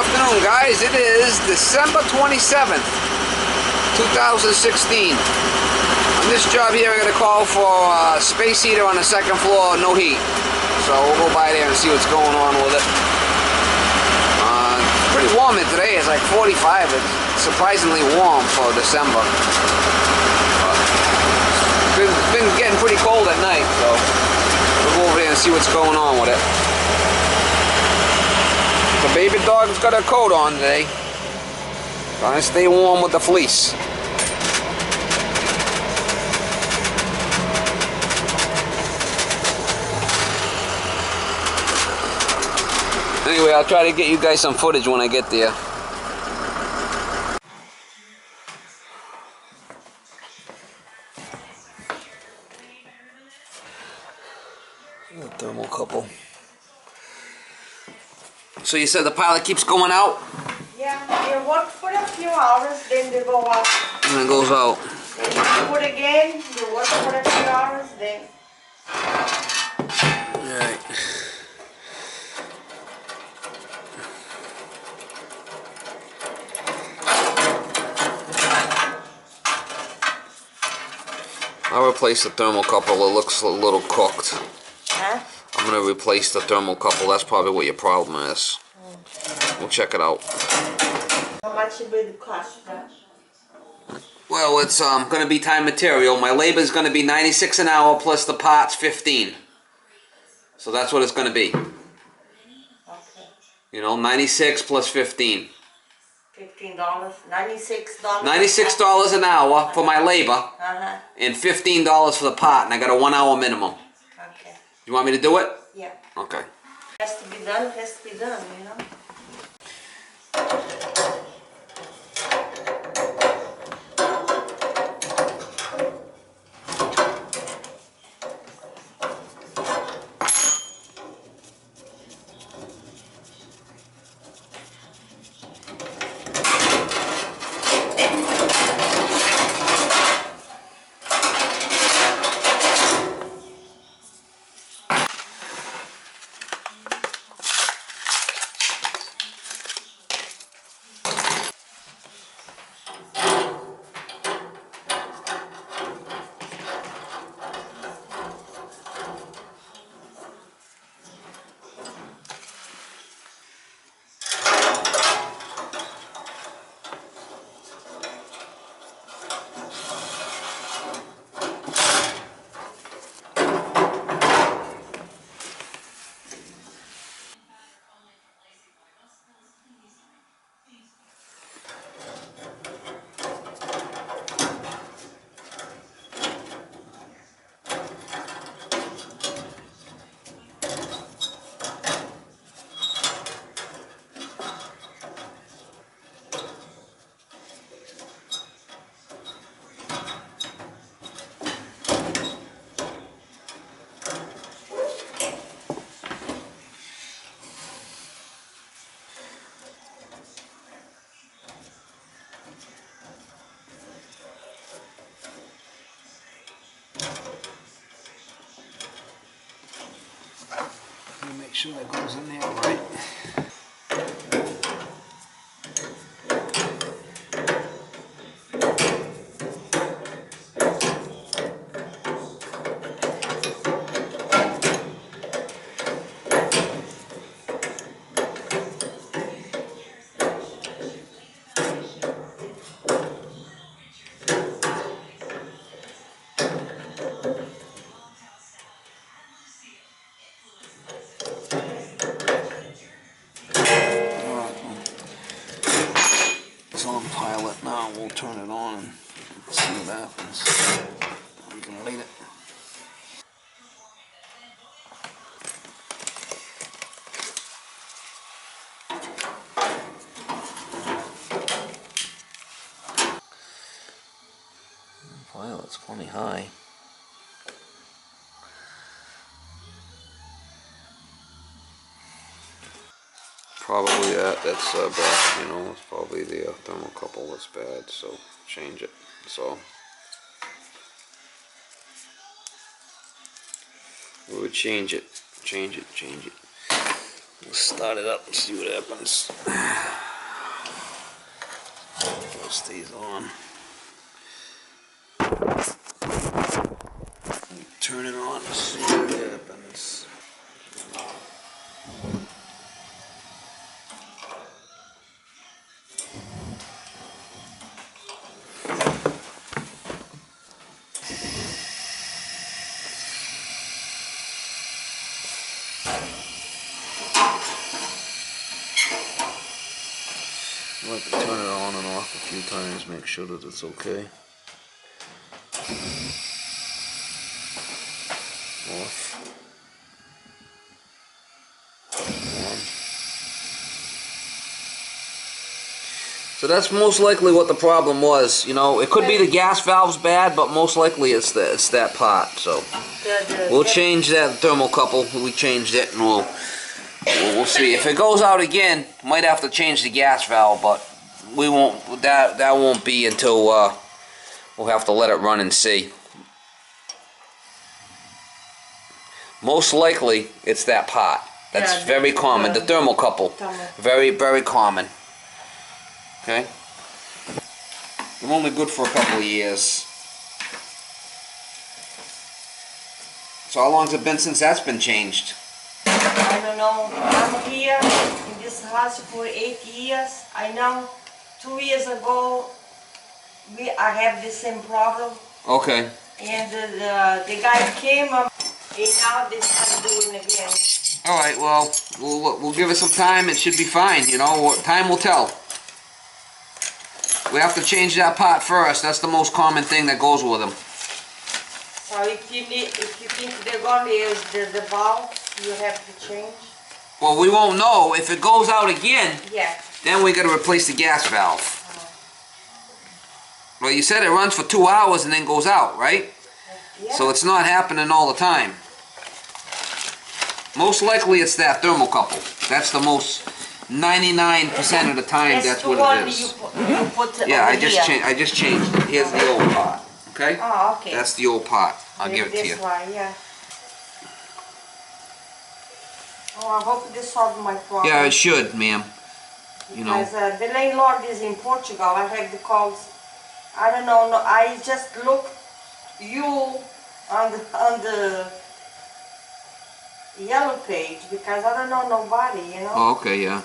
afternoon, guys. It is December 27th, 2016. On this job here, we're going to call for a space heater on the second floor, no heat. So we'll go by there and see what's going on with it. It's pretty warm in today. It's like 45. It's surprisingly warm for December. It's been getting pretty cold at night, so we'll go over there and see what's going on with it. The baby dog's got a coat on today. Trying to stay warm with the fleece. Anyway, I'll try to get you guys some footage when I get there. The thermocouple. So you said the pilot keeps going out? Yeah, they work for a few hours, then they go out. And then it goes out. Then you put again, you work for a few hours, then. Alright. I'll replace the thermocouple. It looks a little cooked. Huh? I'm going to replace the thermocouple. That's probably what your problem is. We'll check it out. How much it will cost that? Well, it's going to be time material. My labor is going to be $96 an hour plus the parts $15. So that's what it's going to be. Okay. You know, 96 plus 15. $15, $96. $96 an hour for my labor, and $15 for the part, and I got a 1 hour minimum. Okay. You want me to do it? Yeah. Okay. Has to be done, you know. Make sure that goes in there right. It's on pilot now. We'll turn it on and see what happens. We can leave it. Pilot's plenty high. Probably that's bad, you know, it's probably the thermocouple that's bad, so change it. So we would change it. We'll start it up and see what happens. It stays on. Turn it on and see what happens. I like to turn it on and off a few times, make sure that it's okay. Off. On. So that's most likely what the problem was. You know, it could be the gas valve's bad, but most likely it's that part. So we'll change that thermocouple. We changed it, and we'll see. If it goes out again, might have to change the gas valve, but we won't. That won't be until we'll have to let it run and see. Most likely, it's that part. That's very common. The thermocouple, very common. Okay. I'm only good for a couple of years. So how long's it been since that's been changed? I don't know. I'm here in this house for 8 years. I know 2 years ago I have the same problem. Okay. And the guy came and now they start doing it again. All right. Well, we'll give it some time. It should be fine. You know, time will tell. We have to change that part first. That's the most common thing that goes with them. So if you think they're going to use the valve, you have to change. Well, we won't know if it goes out again. Yeah. Then we got to replace the gas valve. Well, you said it runs for 2 hours and then goes out, right? Yeah. So it's not happening all the time. Most likely it's that thermocouple. That's the most 99% of the time that's what it is. You put Yeah, I here. just changed it. Here's the old part. Okay? Oh, okay. That's the old part. I'll give it to you. This one, yeah. Oh, I hope this solved my problem. Yeah, it should, ma'am. You know. Because the landlord is in Portugal. I have the calls. I don't know. No, I just look you on the yellow page because I don't know nobody. You know. Oh, okay, yeah.